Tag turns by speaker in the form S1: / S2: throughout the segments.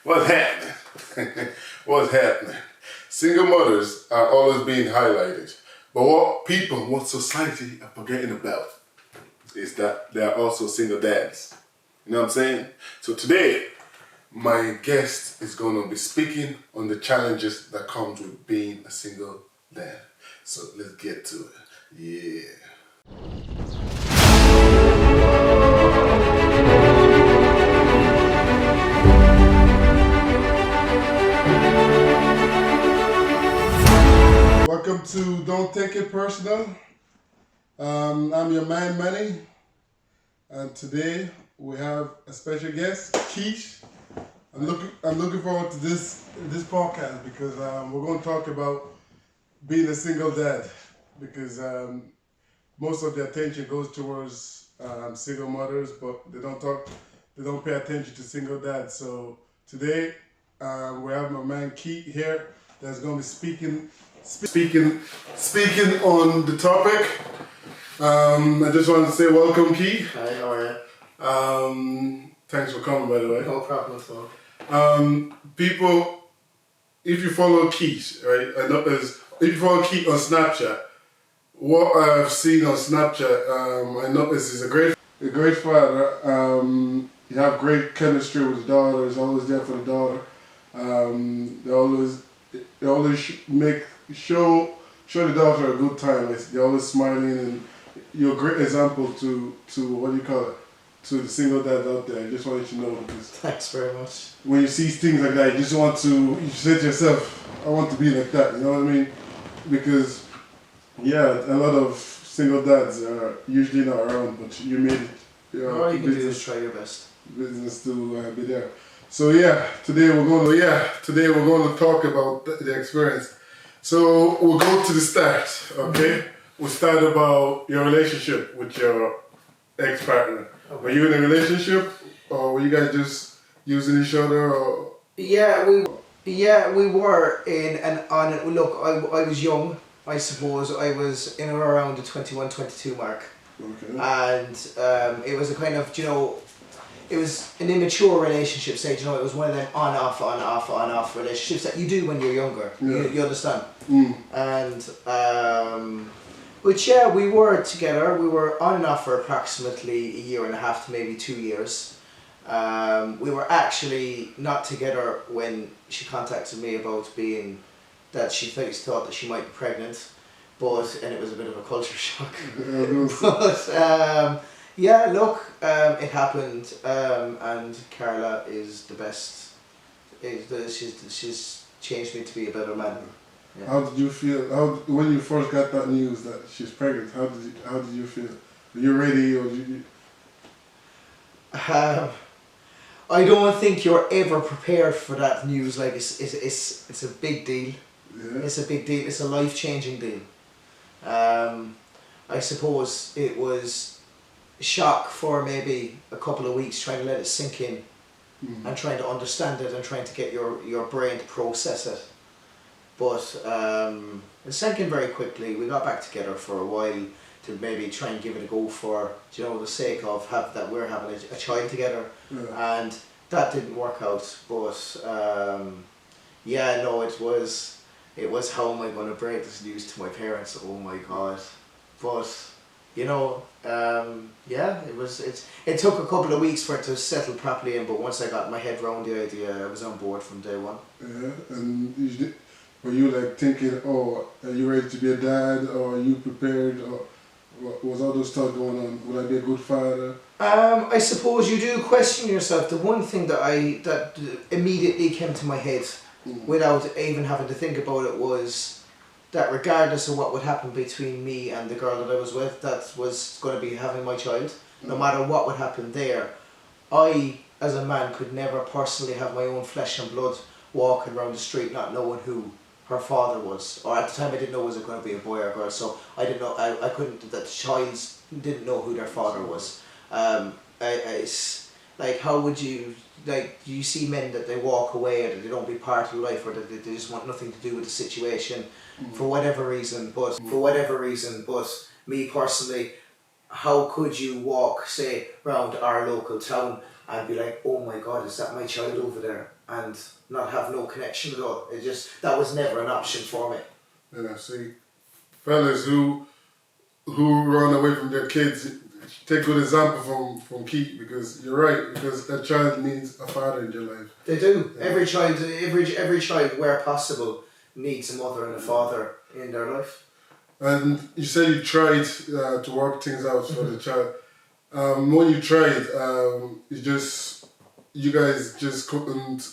S1: What's happening? What's happening? Single mothers are always being highlighted. But what society are forgetting about is that there are also single dads. You know what I'm saying? So today, my guest is going to be speaking on the challenges that comes with being a single dad. So let's get to it. Yeah. Welcome to Don't Take It Personal. I'm your man, Manny, and today we have a special guest, Keith. I'm looking forward to this podcast because we're going to talk about being a single dad because most of the attention goes towards single mothers, but they don't pay attention to single dads. So today we have my man Keith here that's going to be speaking on the topic. I just want to say welcome, Keith.
S2: Hi, how are you?
S1: Thanks for coming, by the way.
S2: No problem at all.
S1: People, if you follow Keith, right? If you follow Keith on Snapchat, what I've seen on Snapchat, I noticed he's a great father. You have great chemistry with the daughter. He's always there for the daughter. They always show the daughter a good time. They're always smiling, and you're a great example to what do you call it? To the single dads out there. I just wanted to know because
S2: thanks very much.
S1: when you see things like that, you say to yourself, I want to be like that. You know what I mean? Because a lot of single dads are usually not around, but you made it.
S2: All you can do is try your best.
S1: Business to be there. So today we're going to talk about the experience. So we'll go to the start, okay? We'll start about your relationship with your ex-partner. Okay. Were you in a relationship, or were you guys just using each other? Or?
S2: We were in look, I was young. I suppose I was in or around the 21, 22 mark.
S1: Okay.
S2: And it was a kind of, it was an immature relationship stage. It was one of them on-off relationships that you do when you're younger. Yeah. You understand?
S1: Mm.
S2: And but we were together. We were on and off for approximately a year and a half to maybe 2 years. We were actually not together when she contacted me about that she thought that she might be pregnant, and it was a bit of a culture shock. But it happened, and Carla is the best. She's changed me to be a better man. Yeah.
S1: How did you feel? When you first got that news that she's pregnant? How did you feel? Were you ready, or did you?
S2: I don't think you're ever prepared for that news. Like it's a big deal.
S1: Yeah.
S2: It's a big deal. It's a life-changing deal. I suppose it was shock for maybe a couple of weeks, trying to let it sink in, and trying to understand it and trying to get your brain to process it. But it sank in very quickly. We got back together for a while to maybe try and give it a go for the sake of that we're having a child together, and that didn't work out. But it was how am I going to break this news to my parents? Oh my God! But it took a couple of weeks for it to settle properly in. But once I got my head around the idea, I was on board from day one.
S1: Yeah, and were you like thinking, oh, are you ready to be a dad, or are you prepared, or was all those thoughts going on? Would I be a good father?
S2: I suppose you do question yourself. The one thing that immediately came to my head, without even having to think about it, was that regardless of what would happen between me and the girl that I was with, that was going to be having my child, no matter what would happen there, I, as a man, could never personally have my own flesh and blood walking around the street not knowing who her father was. Or at the time I didn't know was it going to be a boy or a girl, so I didn't know, I couldn't, the child didn't know who their father was. It's like, how would you, you see men that they walk away, or they don't be part of life, or that they just want nothing to do with the situation for whatever reason, but me personally, how could you walk, say, around our local town and be like, oh my God, is that my child over there? And not have no connection at all. That was never an option for me.
S1: Yeah, see, fellas who run away from their kids, take good example from Keith, because you're right, because a child needs a father in their life.
S2: They do. Yeah. Every child, where possible, needs a mother and a father in their life. And
S1: you said you tried to work things out for the child. When you tried, you guys just couldn't.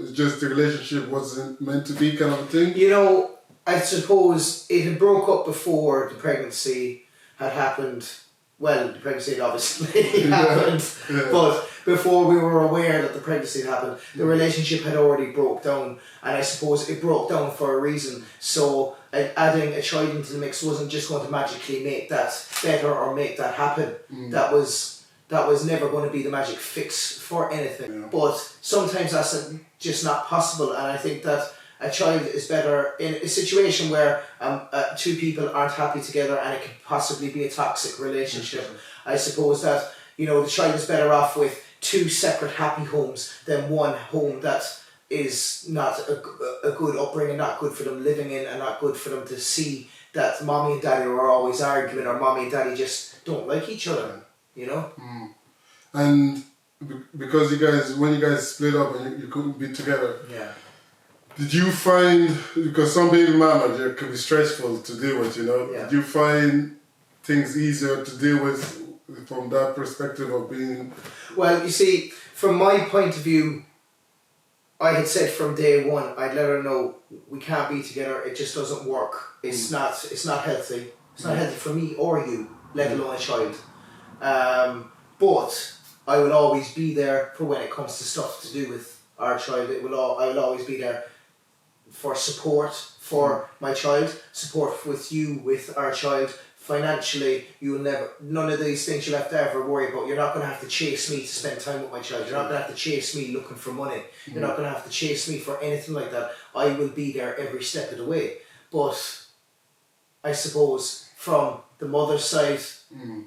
S1: It's just the relationship wasn't meant to be, kind of a thing.
S2: You know, I suppose it had broke up before the pregnancy had happened. Well, the pregnancy had obviously happened, but before we were aware that the pregnancy had happened, the relationship had already broke down, and I suppose it broke down for a reason. So adding a child into the mix wasn't just going to magically make that better or make that happen. That was never going to be the magic fix for anything. Yeah. But sometimes that's just not possible, and I think that a child is better in a situation where two people aren't happy together and it could possibly be a toxic relationship. I suppose that, you know, the child is better off with two separate happy homes than one home that is not a good upbringing, not good for them living in, and not good for them to see that mommy and daddy are always arguing, or mommy and daddy just don't like each other, you know?
S1: And because when you guys split up and you couldn't be together, did you find, because some baby mamas, it can be stressful to deal with, you know, did you find things easier to deal with from that perspective of being...
S2: Well, you see, from my point of view, I had said from day one, I'd let her know, we can't be together, it just doesn't work. It's not healthy. It's not healthy for me or you, let alone a child. But I will always be there for when it comes to stuff to do with our child. I will always be there for support for my child, support with you, with our child. Financially, none of these things you'll have to ever worry about. You're not going to have to chase me to spend time with my child. You're not going to have to chase me looking for money. You're not going to have to chase me for anything like that. I will be there every step of the way. But I suppose from the mother's side,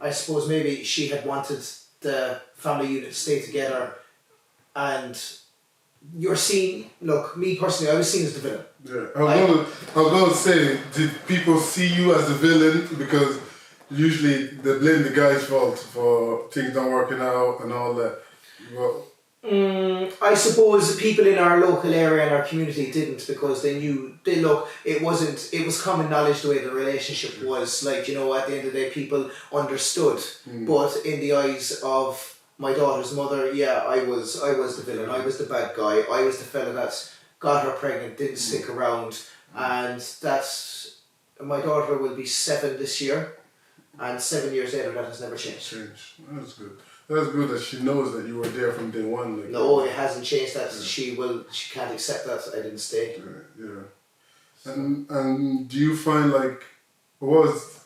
S2: I suppose maybe she had wanted the family unit to stay together, and you're seen, look, me personally, I was seen as the villain.
S1: Yeah, I was going to say, did people see you as the villain? Because usually they blame the guy's fault for things not working out and all that. Well,
S2: I suppose people in our local area and our community didn't, because they knew, it was common knowledge the way the relationship was. Like, you know, at the end of the day, people understood. But in the eyes of my daughter's mother, I was the villain. I was the bad guy. I was the fella that got her pregnant, didn't stick around, and my daughter will be 7 this year, and 7 years later that has never changed.
S1: That's good. That's good that she knows that you were there from day one. Like,
S2: no, it hasn't changed. That she can't accept that I didn't stay.
S1: Yeah. And do you find, like, what was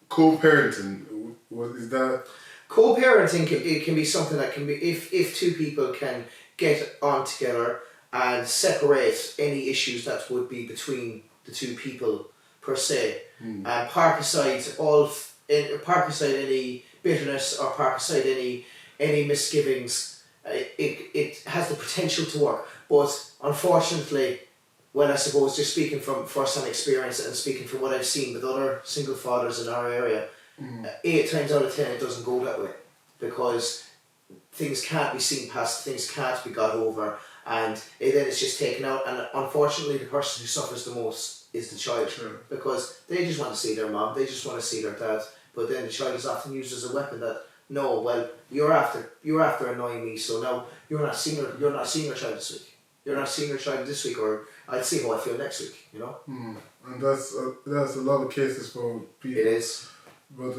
S1: co-parenting? Is that?
S2: Co-parenting it can be something that can be, if two people can get on together and separate any issues that would be between the two people per se, and park aside any bitterness or park aside any misgivings, it has the potential to work. But unfortunately, well, I suppose just speaking from first-hand experience and speaking from what I've seen with other single fathers in our area, 8 times out of 10 it doesn't go that way, because things can't be seen past, things can't be got over, and then it's just taken out, and unfortunately the person who suffers the most is the child, because they just want to see their mom, they just want to see their dad, but then the child is often used as a weapon that, no, well, you're after annoying me, so now you're not seeing your child this week. You're not seeing your child this week, or I'd see how I feel next week, you know?
S1: And that's a lot of cases for people.
S2: It is.
S1: But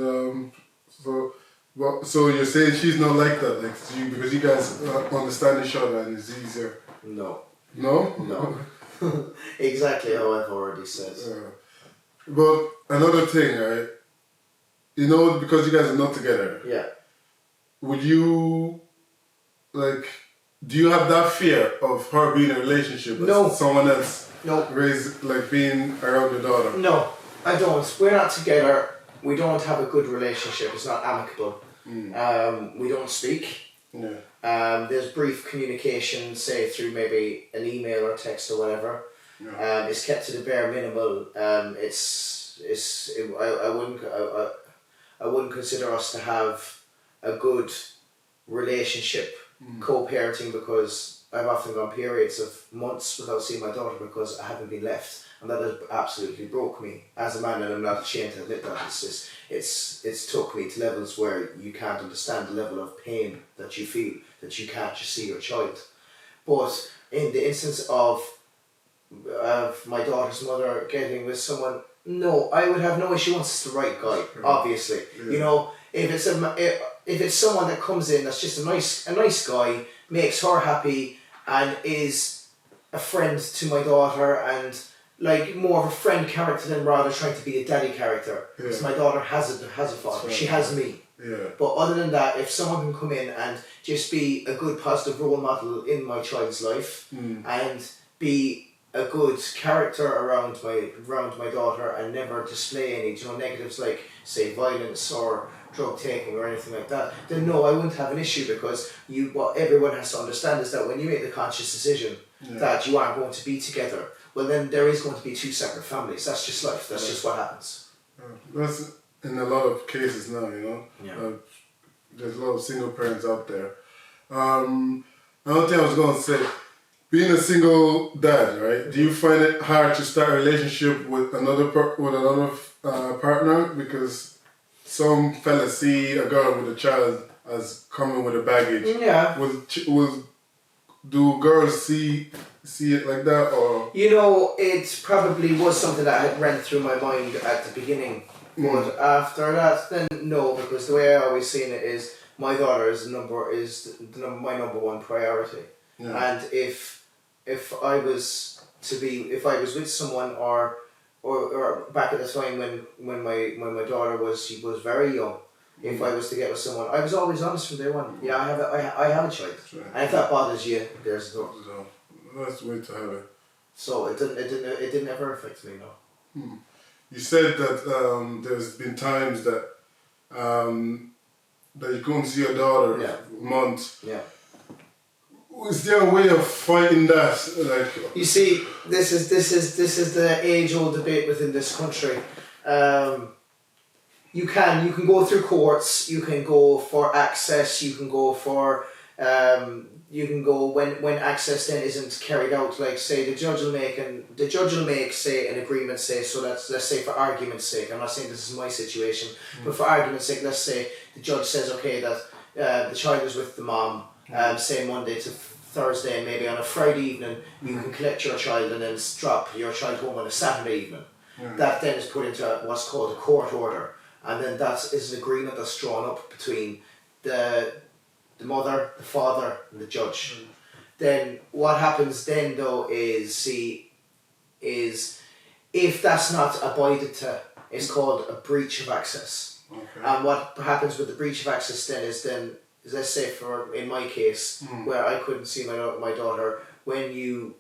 S1: so you're saying she's not like that, like you, because you guys understand each other and it's easier.
S2: No.
S1: No?
S2: No. Exactly how I've already said.
S1: But another thing, right? You know, because you guys are not together.
S2: Yeah.
S1: Would you, like, do you have that fear of her being in a relationship with someone else?
S2: No.
S1: Being around your daughter?
S2: No, I don't. We're not together. We don't have a good relationship. It's not amicable. We don't speak.
S1: Yeah.
S2: There's brief communication, say through maybe an email or text or whatever.
S1: Yeah.
S2: It's kept to the bare minimal. I wouldn't consider us to have a good relationship, co-parenting, because I've often gone periods of months without seeing my daughter because I haven't been left, and that has absolutely broke me as a man, and I'm not ashamed to admit that. It's took me to levels where you can't understand the level of pain that you feel, that you can't just see your child. But in the instance of my daughter's mother getting with someone, no, I would have no issue once it's the right guy. Obviously, you know, if it's someone that comes in that's just a nice guy, makes her happy, and is a friend to my daughter, and like more of a friend character than rather trying to be a daddy character. Because my daughter has a father, she has me.
S1: Yeah.
S2: But other than that, if someone can come in and just be a good positive role model in my child's life, and be a good character around my daughter, and never display any negatives like say violence or drug taking or anything like that, then no, I wouldn't have an issue, because what everyone has to understand is that when you make the conscious decision that you aren't going to be together, well then there is going to be two separate families. That's just life. That's just what happens.
S1: That's in a lot of cases now, you know.
S2: Yeah.
S1: There's a lot of single parents out there. Another thing I was going to say, being a single dad, right? Do you find it hard to start a relationship with another partner, because some fellas see a girl with a child as coming with a baggage?
S2: Yeah.
S1: Do girls see it like that, or?
S2: You know, it probably was something that had ran through my mind at the beginning, but after that, then no, because the way I always seen it is my daughter is my number one priority, and if I was with someone or back at the time when my daughter was very young, if I was to get with someone, I was always honest from day one. Yeah, I have a child, and if that bothers you, there's no.
S1: That's the way to have it.
S2: So it didn't ever affect me, no.
S1: You said that there's been times that that you couldn't see your daughter a month.
S2: Yeah.
S1: Is there a way of fighting that? Like,
S2: you see, this is the age-old debate within this country. You can go through courts. You can go for access. You can go for when access then isn't carried out. Like say the judge will make say an agreement. So let's say for argument's sake. I'm not saying this is my situation, but for argument's sake, let's say the judge says okay that the child is with the mom. Say Monday to Thursday, and maybe on a Friday evening you can collect your child and then drop your child home on a Saturday evening. That then is put into what's called a court order, and then that is an agreement that's drawn up between the mother, the father, and the judge. Then what happens then though is if that's not abided to, it's called a breach of access. And what happens with the breach of access then is let's say in my case where I couldn't see my daughter, when you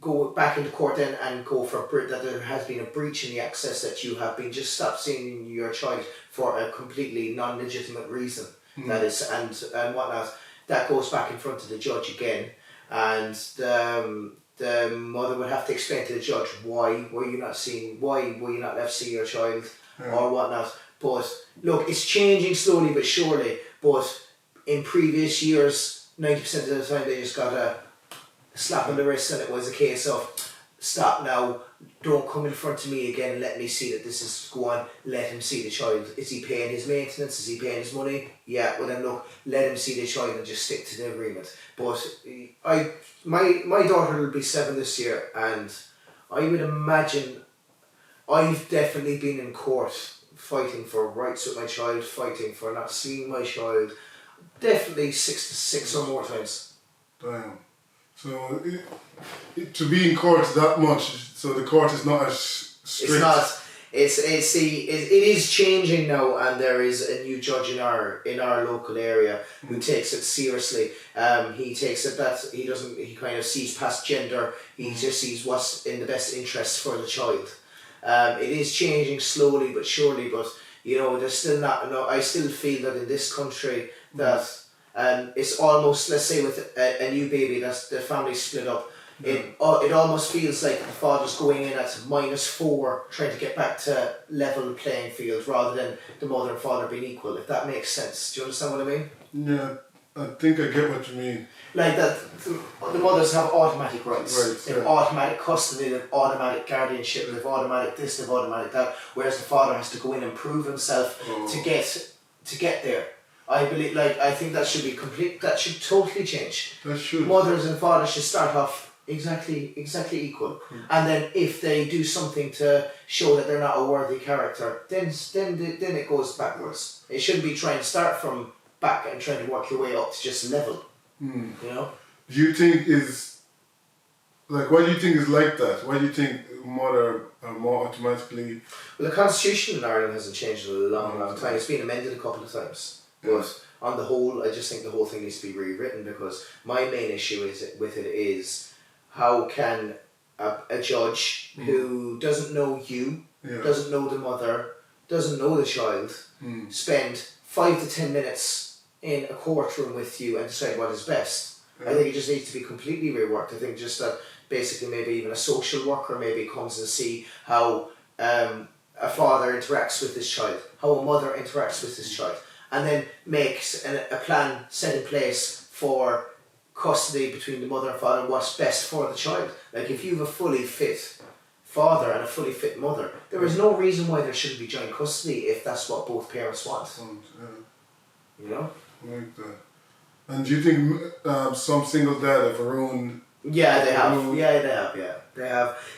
S2: go back into court then and go for that there has been a breach in the access, that you have been just stopped seeing your child for a completely non-legitimate reason, that is, and whatnot, that goes back in front of the judge again, and the mother would have to explain to the judge why were you not left see your child or whatnot. But look, it's changing slowly but surely, but in previous years, 90% of the time they just got a slap on the wrist, and it was a case of stop now, don't come in front of me again, let me see that this is going, let him see the child. Is he paying his maintenance? Is he paying his money? Yeah, well then look, let him see the child and just stick to the agreement. But my daughter will be 7 this year, and I would imagine I've definitely been in court fighting for rights with my child, fighting for not seeing my child, definitely 6 or more times.
S1: Damn. So to be in court that much, so the court is not as strict.
S2: It's not. It is changing now, and there is a new judge in our local area who takes it seriously. He takes it that he kind of sees past gender. He just sees what's in the best interest for the child. It is changing slowly but surely, but you know, there's still not. No, I still feel that in this country that It's almost, let's say with a new baby that's the family split up, it almost feels like the father's going in at -4 trying to get back to level playing field rather than the mother and father being equal, if that makes sense. Do you understand what I mean?
S1: Yeah, I think I get what you mean.
S2: Like that, the mothers have automatic rights. They have automatic custody, they have automatic guardianship, they have automatic this, they have automatic that. Whereas the father has to go in and prove himself to get there. I believe, I think that should be complete. That should totally change.
S1: That should.
S2: Mothers and fathers should start off exactly equal, and then if they do something to show that they're not a worthy character, then it goes backwards. It shouldn't be trying to start from back and trying to work your way up to just level. You know?
S1: Do you think what do you think is like that? Why do you think mother are more automatically...
S2: Well, the constitution in Ireland hasn't changed in a long time. It's been amended a couple of times. But on the whole, I just think the whole thing needs to be rewritten, because my main issue with it is how can a judge who doesn't know you, doesn't know the mother, doesn't know the child, spend 5 to 10 minutes in a courtroom with you and decide what is best. I think it just needs to be completely reworked. I think just that basically maybe even a social worker maybe comes and see how a father interacts with his child, how a mother interacts with his child, and then makes a plan set in place for custody between the mother and father, what's best for the child. Like if you have a fully fit father and a fully fit mother, there is no reason why there shouldn't be joint custody if that's what both parents want. You know?
S1: Like that. And do you think some single dad have ruined...
S2: Yeah, they have.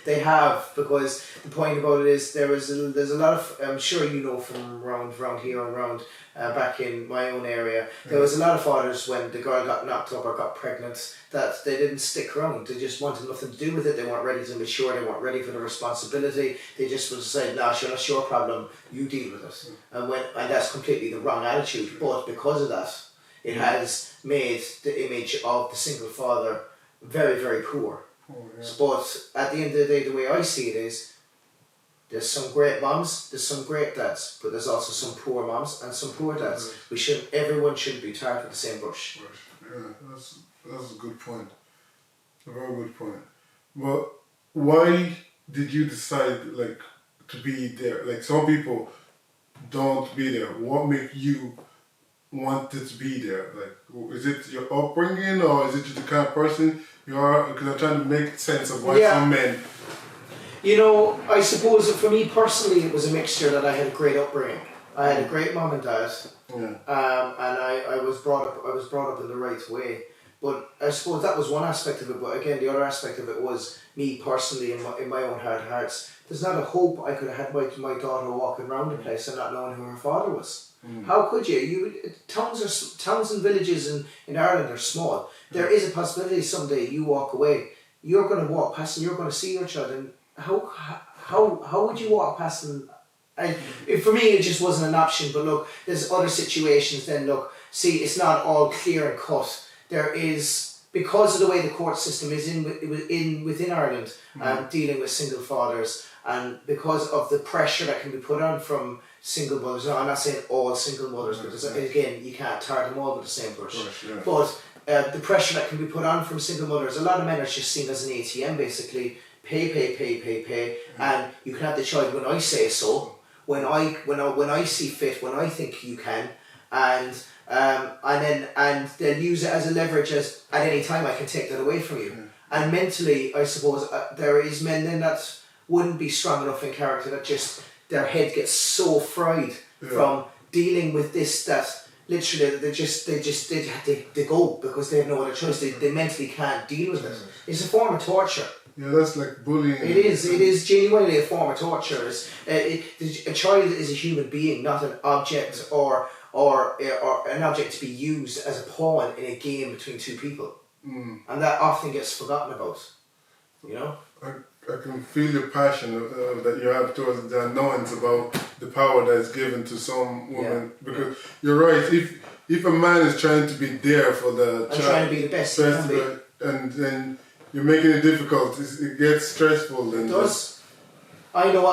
S2: They have, because the point about it is there's a lot of, I'm sure you know from around here and around back in my own area, there was a lot of fathers when the girl got knocked up or got pregnant that they didn't stick around. They just wanted nothing to do with it. They weren't ready to mature. They weren't ready for the responsibility. They just would say, nah, sure, that's your problem. You deal with it. And that's completely the wrong attitude. But because of that, it has made the image of the single father very, very poor. But at the end of the day, the way I see it is, there's some great moms, there's some great dads, but there's also some poor moms and some poor dads. Everyone shouldn't be tarred with the same brush.
S1: Yeah, that's a good point. A very good point. But why did you decide to be there? Like some people don't be there. What made you wanted to be there? Like, is it your upbringing, or is it just the kind of person you are? Because I'm trying to make sense of why some men...
S2: You know, I suppose that for me personally, it was a mixture that I had a great upbringing. I had a great mom and dad, and I was brought up in the right way. But I suppose that was one aspect of it. But again, the other aspect of it was me personally, in my own heart of hearts. There's not a hope I could have had my daughter walking around the place and not knowing who her father was. How could you? Towns and villages in Ireland are small. There is a possibility someday you walk away, you're going to walk past and you're going to see your child, and how would you walk past them? For me, it just wasn't an option. But look, there's other situations. Then look, see, it's not all clear and cut. There is, because of the way the court system is within Ireland, dealing with single fathers, and because of the pressure that can be put on from single mothers. Now, I'm not saying all single mothers, because again, you can't tar them all with the same brush. But the pressure that can be put on from single mothers, a lot of men are just seen as an ATM, basically. Pay, and you can have the child when I say so, when I see fit, when I think you can, and they'll use it as a leverage as at any time I can take that away from you. And mentally, I suppose there is men then that wouldn't be strong enough in character, that just their head gets so fried from dealing with this that literally they go because they have no other choice. They mentally can't deal with it. It's a form of torture.
S1: Yeah, that's like bullying.
S2: It is genuinely a form of torture. A child is a human being, not an object or an object to be used as a pawn in a game between two people. And that often gets forgotten about, you know?
S1: I can feel your passion that you have towards the unknowns about the power that is given to some women. Because you're right, if a man is trying to be there for the child,
S2: trying to be the best he can be,
S1: and then you're making it difficult, it gets stressful.
S2: It does. I know.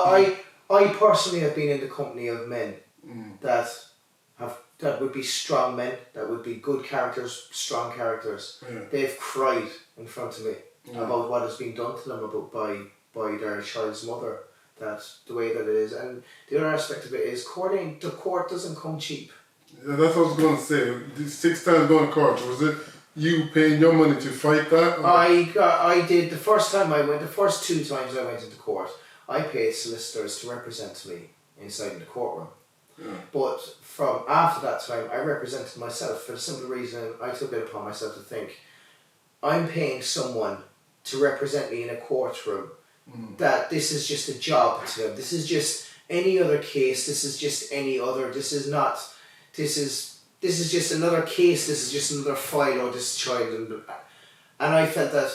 S2: I personally have been in the company of men that have that would be strong men, that would be good characters, strong characters.
S1: Yeah.
S2: They've cried in front of me about what has been done to them by their child's mother. That the way that it is, and the other aspect of it is the court doesn't come cheap.
S1: Yeah, that's what I was going to say. The 6 times going to court, was it you paying your money to fight that? Or?
S2: I did the first time I went. The first 2 times I went into court, I paid solicitors to represent me inside the courtroom.
S1: Yeah.
S2: But from after that time, I represented myself for the simple reason I took it upon myself to think, I'm paying someone to represent me in a courtroom. That this is just a job to them. This is just any other case. This is just any other. This is just another case. This is just another file or this child. And I felt that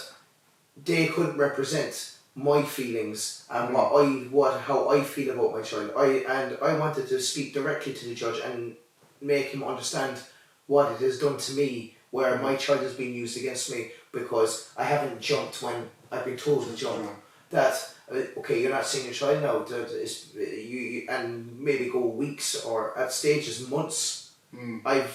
S2: they couldn't represent my feelings and how I feel about my child. I wanted to speak directly to the judge and make him understand what it has done to me, where my child has been used against me because I haven't jumped when I've been told to jump. That okay, you're not seeing your child now. You and maybe go weeks or at stages months. I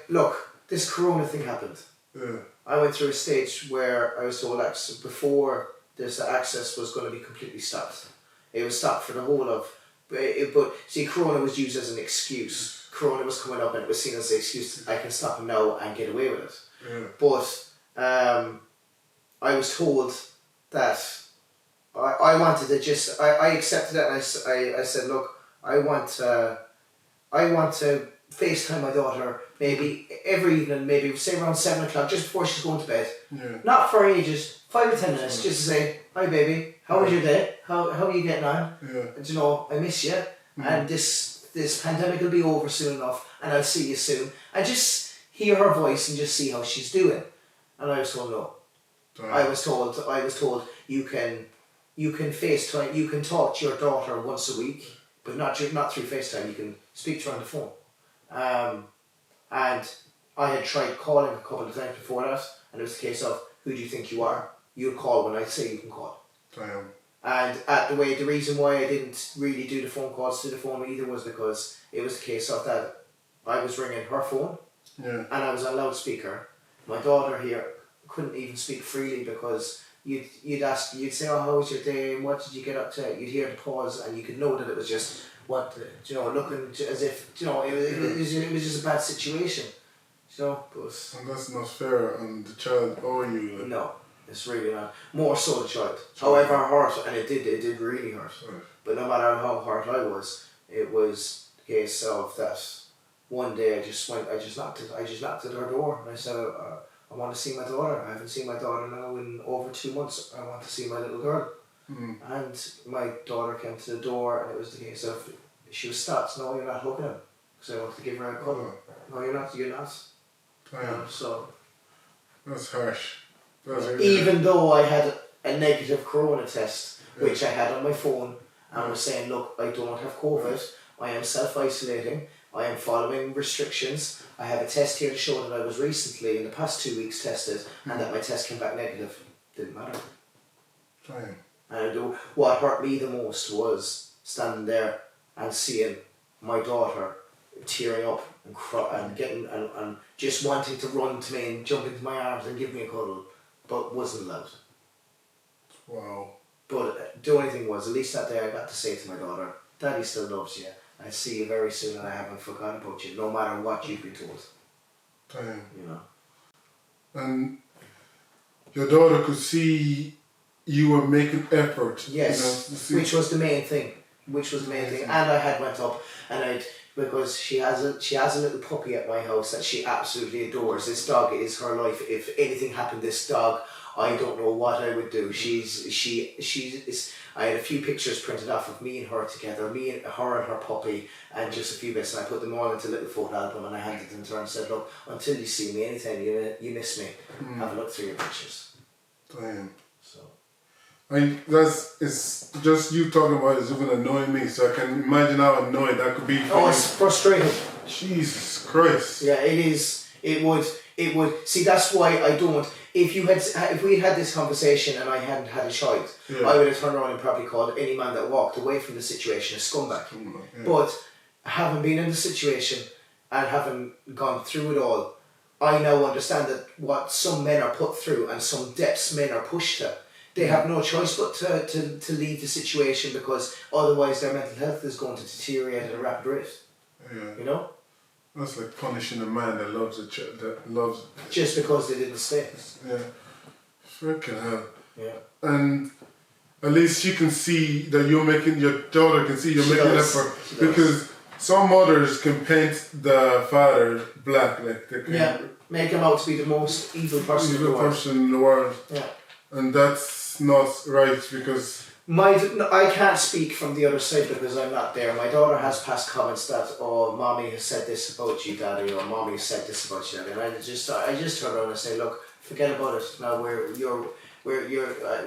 S2: look. This Corona thing happened.
S1: Yeah.
S2: I went through a stage where I was told before this access was going to be completely stopped. It was stopped for the whole of. But see, Corona was used as an excuse. Corona was coming up and it was seen as an excuse. I can stop him now and get away with it.
S1: Yeah.
S2: But I was told that I wanted to just I accepted it and I said, look, I want to FaceTime my daughter maybe every evening, maybe say around 7 o'clock, just before she's going to bed.
S1: Yeah.
S2: Not for ages, 5 or 10 minutes, just to say, hi baby, how was your day? How are you getting on?
S1: Yeah.
S2: And, you know, I miss you, and this pandemic will be over soon enough, and I'll see you soon. And just hear her voice and just see how she's doing. And I was told no. I was told you can FaceTime, you can talk to your daughter once a week, but not through FaceTime. You can speak to her on the phone. And I had tried calling a couple of times before that, and it was the case of, who do you think you are? You'll call when I say you can call.
S1: Damn.
S2: And the reason why I didn't really do the phone calls to the phone either was because it was the case of that I was ringing her phone, and I was on loudspeaker. My daughter here couldn't even speak freely because you'd say, oh, how was your day, and what did you get up to? You'd hear the pause and you could know that it was just looking as if it was just a bad situation, but
S1: and that's not fair on the child or you.
S2: No, it's really not. More so the child. However hurt, and it did really hurt. Right. But no matter how hurt I was, it was the case of that. One day I just knocked at her door and I said, I want to see my daughter. I haven't seen my daughter now in over 2 months. I want to see my little girl. And my daughter came to the door and it was the case of, she was stopped. No, you're not hugging him. Because I wanted to give her a cuddle. No, you're not. So.
S1: That's harsh.
S2: Even though I had a negative corona test, which I had on my phone, and was saying, look, I don't have COVID. I am self-isolating. I am following restrictions. I have a test here to show that I was recently, in the past 2 weeks, tested, and that my test came back negative. Didn't matter.
S1: Damn.
S2: And what hurt me the most was standing there and seeing my daughter tearing up and just wanting to run to me and jump into my arms and give me a cuddle, but wasn't allowed.
S1: Wow.
S2: But the only thing was, at least that day I got to say to my daughter, Daddy still loves you. I see you very soon and I haven't forgotten about you, no matter what you've been told.
S1: Damn.
S2: You know.
S1: And your daughter could see you were making effort.
S2: Yes, which was the main thing. And I had went up and because she has a little puppy at my house that she absolutely adores. This dog is her life. If anything happened to this dog, I don't know what I would do. I had a few pictures printed off of me and her together, her and her puppy, and just a few bits, and I put them all into a little photo album and I handed them to her and said, look, until you see me, anytime you miss me, have a look through your pictures.
S1: Damn.
S2: So.
S1: It's just you talking about it is even annoying me, so I can imagine how annoying that could be for you.
S2: It's frustrating.
S1: Jesus Christ.
S2: Yeah, it is. It would. See, that's why I don't. If we had this conversation and I hadn't had a child, I would have turned around and probably called any man that walked away from the situation a scumbag. Yeah. But having been in the situation and having gone through it all, I now understand that what some men are put through and some depths men are pushed to, they have no choice but to leave the situation, because otherwise their mental health is going to deteriorate at a rapid rate.
S1: Yeah.
S2: You know?
S1: That's like punishing a man that loves that loves.
S2: Just because they didn't stay.
S1: Yeah. Freaking hell.
S2: Yeah.
S1: And at least she can see that you're making, your daughter can see you're making an effort. Because some mothers can paint the father black, like they can
S2: make him out to be the most evil person
S1: in the world.
S2: Yeah.
S1: And that's not right, because
S2: I can't speak from the other side because I'm not there. My daughter has passed comments that, oh, mommy has said this about you, daddy, or mommy has said this about you, daddy. And I just turn around and say, look, forget about it. Now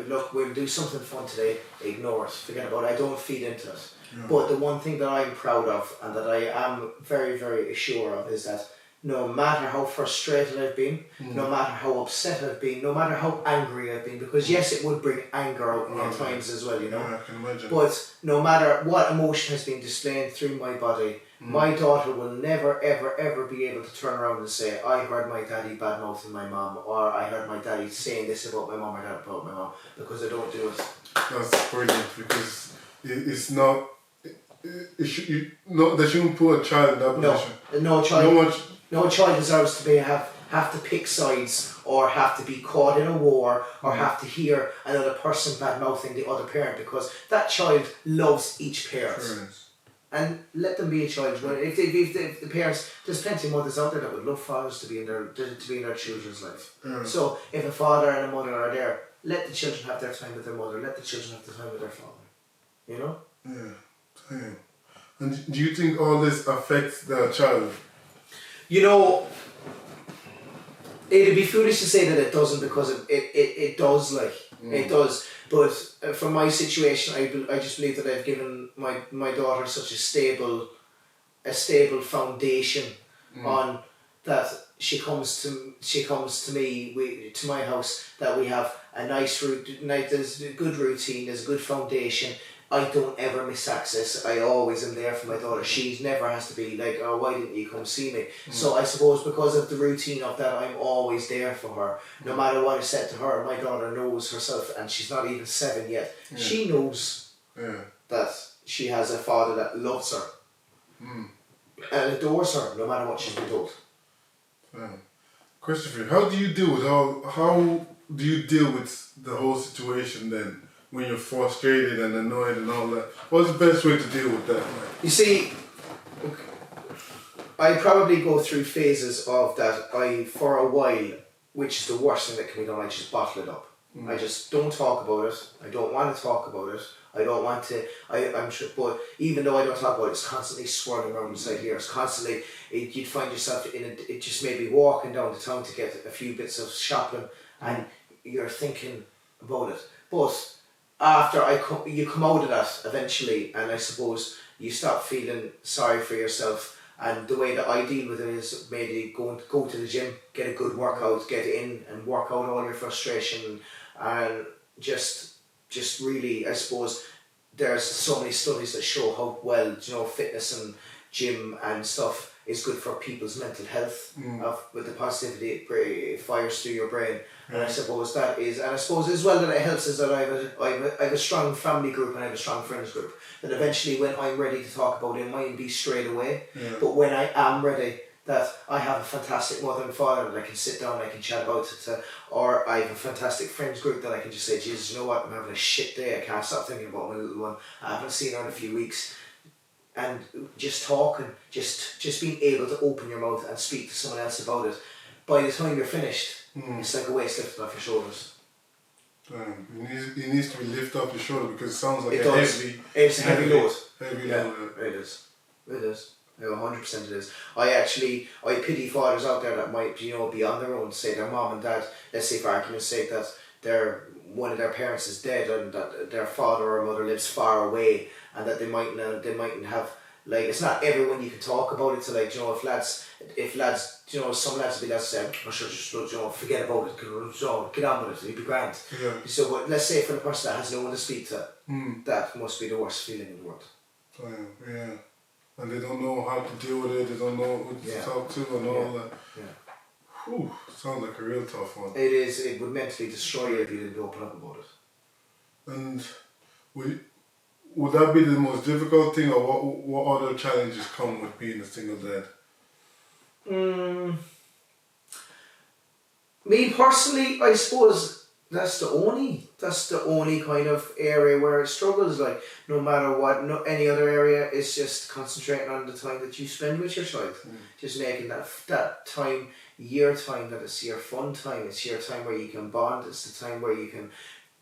S2: look, we'll do something fun today. Ignore it. Forget about it. I don't feed into it. Yeah. But the one thing that I'm proud of and that I am very, very sure of is that no matter how frustrated I've been, no matter how upset I've been, no matter how angry I've been, because yes, it would bring anger out in at times as well, you know.
S1: Yeah, I can imagine.
S2: But no matter what emotion has been displayed through my body, my daughter will never, ever, ever be able to turn around and say, I heard my daddy bad-mouthing my mom, or I heard my daddy saying this about my mom or that about my mom, because I don't do it.
S1: That's brilliant, because it's not... there shouldn't put a child in that position.
S2: No child deserves to have to pick sides, or have to be caught in a war, or have to hear another person bad-mouthing the other parent, because that child loves each parent. Sure. And let them be a child. If the parents, there's plenty of mothers out there that would love fathers to be in their children's life. So if a father and a mother are there, let the children have their time with their mother. Let the children have the time with their father. You know?
S1: Yeah. Damn. And do you think all this affects the child?
S2: You know, it'd be foolish to say that it doesn't, because it does, it does. But from my situation, I just believe that I've given my daughter such a stable foundation on that. She comes to me, to my house, that we have a nice there's a good routine, there's a good foundation. I don't ever miss access. I always am there for my daughter. She never has to be like, oh, why didn't you come see me? So I suppose because of the routine of that, I'm always there for her. No matter what I said to her, my daughter knows herself, and she's not even 7 yet. Yeah. She knows that she has a father that loves her and adores her, no matter what she's been told.
S1: Christopher, how do you deal with the whole situation then? When you're frustrated and annoyed and all that, what's the best way to deal with that? Man?
S2: You see, I probably go through phases of that. For a while, which is the worst thing that can be done, I just bottle it up. I just don't talk about it. I don't want to talk about it. I don't want to. I'm sure, but even though I don't talk about it, it's constantly swirling around inside here. It's constantly. You'd find yourself it just maybe walking down to town to get a few bits of shopping, and you're thinking about it, but after you come out of that eventually, and I suppose you stop feeling sorry for yourself, and the way that I deal with it is maybe go to the gym, get a good workout, get in and work out all your frustration, and just really, I suppose there's so many studies that show how well, fitness and gym and stuff is good for people's mental health, with the positivity it fires through your brain. And I suppose that is, and I suppose as well that it helps is that I have a strong family group and I have a strong friends group, that eventually when I'm ready to talk about it mightn't be straight away, but when I am ready, that I have a fantastic mother and father that I can sit down and I can chat about it to, or I have a fantastic friends group that I can just say, Jesus, you know what, I'm having a shit day, I can't stop thinking about my little one, I haven't seen her in a few weeks. And just talking, just being able to open your mouth and speak to someone else about it, by the time you're finished, it's like a weight lifted off your shoulders.
S1: It needs to be lifted off your shoulder, because it sounds like
S2: it's a heavy load.
S1: Heavy
S2: load.
S1: It
S2: is. 100% it is. I pity fathers out there that might, be on their own, say their mom and dad, let's say for argument's sake that one of their parents is dead and that their father or mother lives far away, and that they mightn't have, like, it's not everyone you can talk about it to, like, if lads, some lads will be lads say, oh sure, just, forget about it, get on with it, it'll be grand. Yeah. So let's say for the person that has no one to speak to, that must be the worst feeling in the world.
S1: Yeah. and they don't know how to deal with it. They don't know who to talk to and all that.
S2: Yeah.
S1: Whew, sounds like a real tough one.
S2: It is. It would mentally destroy you if you didn't open up about it.
S1: And would that be the most difficult thing, or what other challenges come with being a single dad?
S2: Me personally, I suppose that's the only kind of area where it struggles. Like, no matter what, any other area, it's just concentrating on the time that you spend with your child. Just making that time your time, that it's your fun time. It's your time where you can bond. It's the time where you can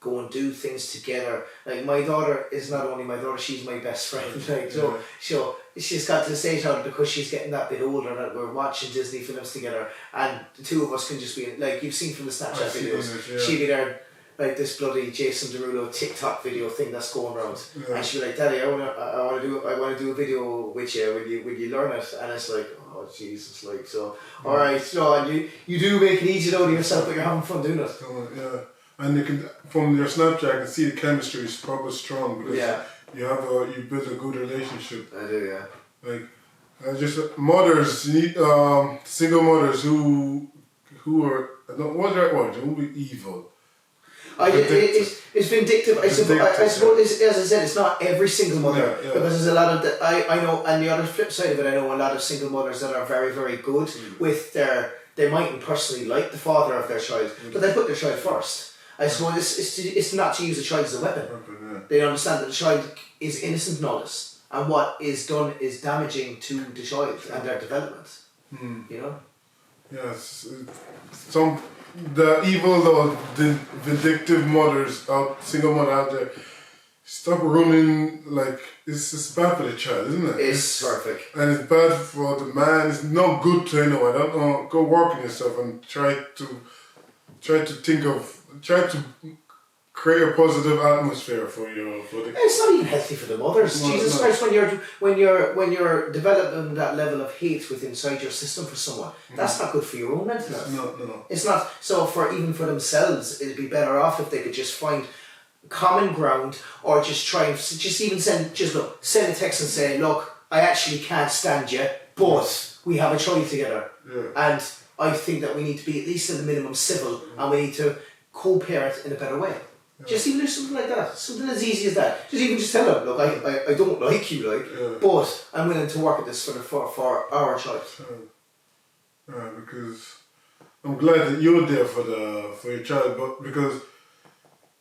S2: go and do things together. Like, my daughter is not only my daughter, she's my best friend. Like, so she's got to the stage now, because she's getting that bit older, that we're watching Disney films together, and the two of us can just be like, you've seen from the Snapchat videos, she'd be there like this bloody Jason Derulo TikTok video thing that's going around, and she'd be like, Daddy, I want to do a video with you. Will you learn it? And it's like, oh Jesus, like, so all right, so, and you do make it easy though to yourself, but you're having fun doing it.
S1: Yeah. And you can, from your Snapchat, I can see the chemistry is probably strong, because you build a good relationship.
S2: I do, yeah.
S1: Like, just mothers, single mothers who are, what's the right word? Who be evil.
S2: It's vindictive. I suppose, as I said, it's not every single mother, because there's a lot of I know, and the other flip side of it, I know a lot of single mothers that are very, very good with they mightn't personally like the father of their child, but they put their child first. I suppose it's not to use the child as a weapon. They understand that the child is innocent in all this, and what is done is damaging to the child and their development. You know?
S1: Yes. The evil, though, the vindictive mothers, single mother out there, stop ruining, like, it's bad for the child, isn't it?
S2: It's perfect.
S1: And it's bad for the man. It's not good to anyone. Don't know. Go work on yourself and try to create a positive atmosphere for the.
S2: It's not even healthy for the mothers. No, Jesus Christ, when you're developing that level of hate within inside your system for someone, that's not good for your own mental health.
S1: No.
S2: It's not. So even for themselves, it'd be better off if they could just find common ground, or just try and send a text and say, look, I actually can't stand you, but we have a child together, and I think that we need to be at least at the minimum civil, and we need to co-parent in a better way. Just even do something like that, something as easy as that. Just tell them, look, I don't like you, but I'm willing to work at this for our child.
S1: Because I'm glad that you're there for your child, but because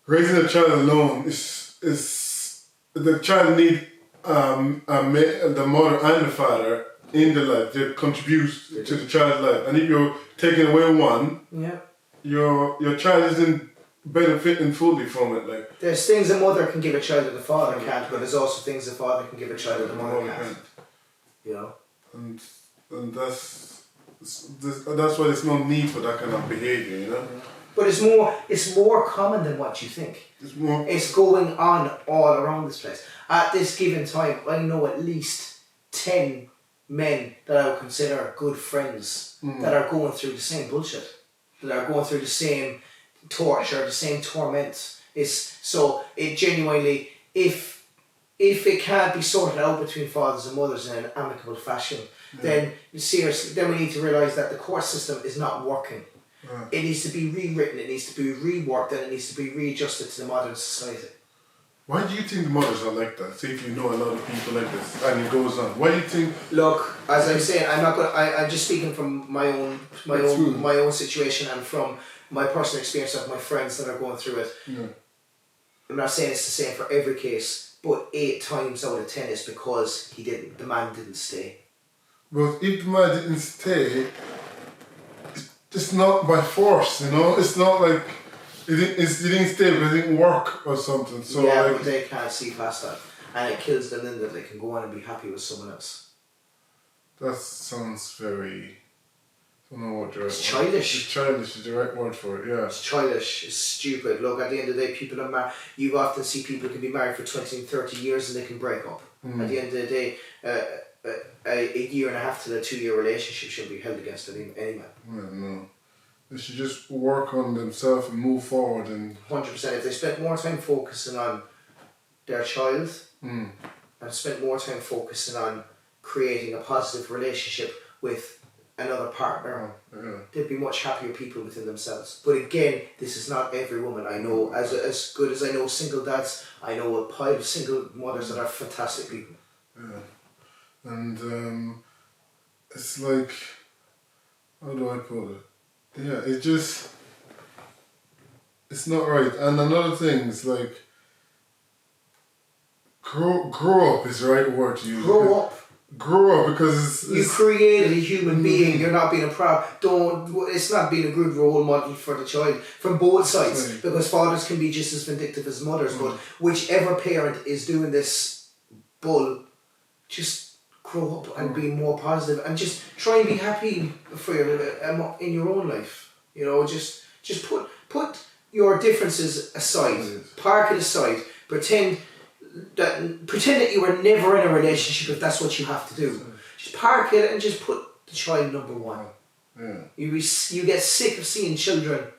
S1: raising a child alone is the child need the mother and the father in the life that contributes to the child's life, and if you're taking away one, your child isn't benefiting fully from it. Like,
S2: there's things a mother can give a child that the father can't, but there's also things the father can give a child that the mother can't. You know,
S1: and that's why there's no need for that kind of behavior. You know.
S2: But it's more common than what you think. It's going on all around this place. At this given time, I know at least 10 men that I would consider good friends that are going through the same bullshit, that are going through the same torture, the same torment. It genuinely, if it can't be sorted out between fathers and mothers in an amicable fashion, then seriously, then we need to realise that the court system is not working. It needs to be rewritten, it needs to be reworked, and it needs to be readjusted to the modern society.
S1: Why do you think the mothers are like that? Say if you know a lot of people like this, and it goes on. Why do you think?
S2: Look, as I'm saying, I'm just speaking from my own situation and from my personal experience of my friends that are going through it. I'm not saying it's the same for every case, but 8 times out of 10 is because the man didn't stay.
S1: But if the man didn't stay, it's not by force, you know. It's not like it didn't stay because it didn't work or something. So
S2: but they can't see past that, and it kills them in that they can go on and be happy with someone else.
S1: That sounds very. I don't know what the right
S2: It's childish.
S1: It's childish is the right word for it. Yeah.
S2: It's childish. It's stupid. Look, at the end of the day, people are married. You often see people can be married for 20 and 30 years and they can break up. At the end of the day, a year and a half to a 2-year relationship shouldn't be held against any man.
S1: No. They should just work on themselves and move forward. And
S2: 100%. If they spent more time focusing on their child and spent more time focusing on creating a positive relationship with another partner, they'd be much happier people within themselves. But again, this is not every woman. I know, as good as I know single dads, I know a pile of single mothers that are fantastic people.
S1: Yeah. And it's like, how do I put it? Yeah, it's not right. And another thing is like, grow up is the right word to use.
S2: Grow up.
S1: Grow up, because
S2: you created a human being. You're not being it's not being a good role model for the child from both sides, because fathers can be just as vindictive as mothers. But whichever parent is doing this bull, just grow up and be more positive, and just try and be happy for in your own life. You know, just put your differences aside, park it aside, pretend that you were never in a relationship if that's what you have to do. Just park it and just put the child number one.
S1: Yeah.
S2: You get sick of seeing children,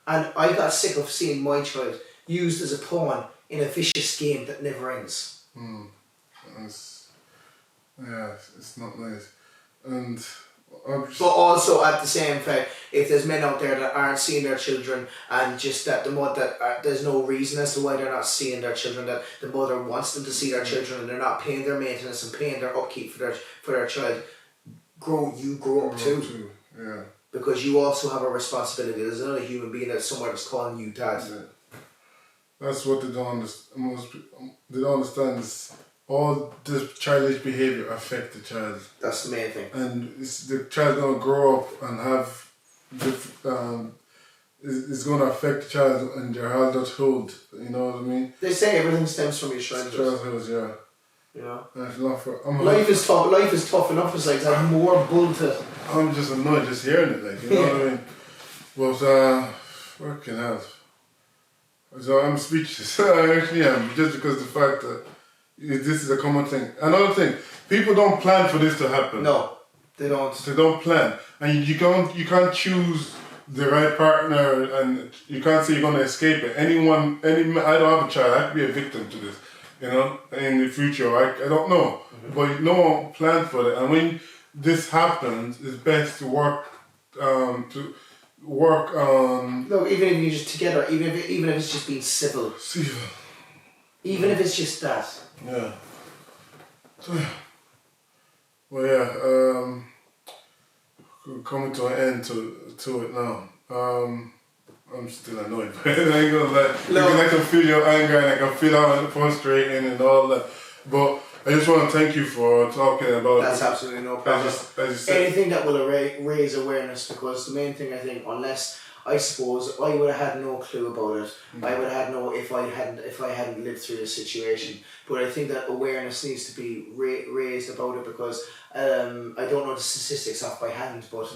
S2: and I got sick of seeing my child used as a pawn in a vicious game that never ends.
S1: It's not nice. And
S2: but also at the same time, if there's men out there that aren't seeing their children, and just that there's no reason as to why they're not seeing their children, that the mother wants them to see their children and they're not paying their maintenance and paying their upkeep for their child, grow up too.
S1: Yeah.
S2: Because you also have a responsibility. There's another human being that's somewhere that's calling you dad.
S1: Yeah. That's what they don't understand. They don't understand is all this childish behaviour affect the child.
S2: That's the main thing.
S1: And the child's gonna grow up and have it's gonna affect the child in their adulthood. You know what I mean?
S2: They say everything stems from your childhood.
S1: Yeah.
S2: You know.
S1: Life
S2: is tough. Life is tough enough. It's like there's more bull to.
S1: I'm just annoyed just hearing it. Like, you know what I mean? But fucking hell. So I'm speechless. I actually am, just because the fact that this is a common thing. Another thing, people don't plan for this to happen.
S2: No, they don't.
S1: They don't plan, and you can't choose the right partner, and you can't say you're gonna escape it. I don't have a child. I could be a victim to this, you know, in the future. I don't know, but no one planned for it. And when this happens, it's best to work on.
S2: No, even if you're just together, even if it's just being civil. Even if it's just that.
S1: Yeah. Well, yeah. Coming to an end to it now. I'm still annoyed. I ain't gonna lie. Because I can feel your anger and I can feel how it's frustrating and all that. But I just want to thank you for talking about
S2: That's absolutely no problem. Anything that will raise awareness, because the main thing I think, unless I suppose I would have had no clue about it. I would have had no if I hadn't lived through the situation. But I think that awareness needs to be raised about it, because I don't know the statistics off by hand, but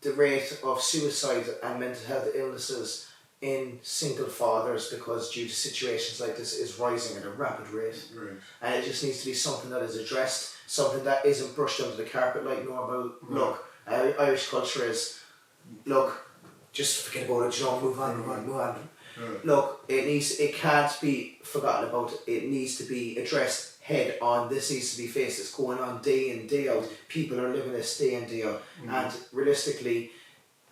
S2: the rate of suicide and mental health illnesses in single fathers, because due to situations like this, is rising at a rapid rate.
S1: Right.
S2: And it just needs to be something that is addressed, something that isn't brushed under the carpet like normal. Look, Irish culture is, just forget about it, move on.
S1: Yeah.
S2: Look, it can't be forgotten about. It needs to be addressed head on. This needs to be faced. It's going on day in, day out. People are living this day in, day out. And realistically,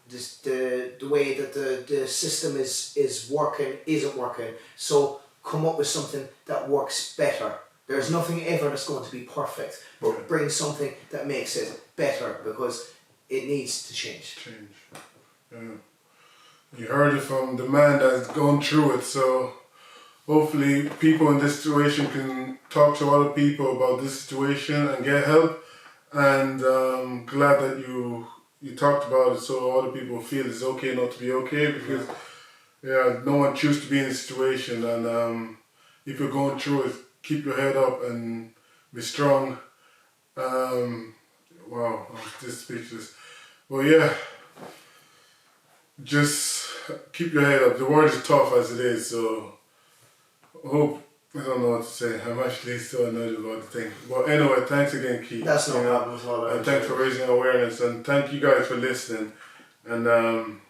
S2: the way that the system is working isn't working. So come up with something that works better. There's nothing ever that's going to be perfect, but bring something that makes it better, because it needs to change.
S1: Yeah. You heard it from the man that's gone through it, so hopefully people in this situation can talk to other people about this situation and get help. And glad that you talked about it, so other people feel it's okay not to be okay, because no one chooses to be in this situation. And if you're going through it, keep your head up and be strong. Wow, I'm just speechless. Well, yeah, just keep your head up. The world is tough as it is, so I don't know what to say. I'm actually so annoyed about the thing. But anyway, thanks again, Keith.
S2: That's no problem at all.
S1: And thanks for raising awareness, and thank you guys for listening. And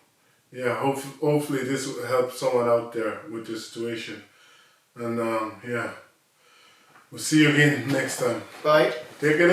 S1: hopefully this will help someone out there with this situation. And we'll see you again next time.
S2: Bye.
S1: Take it.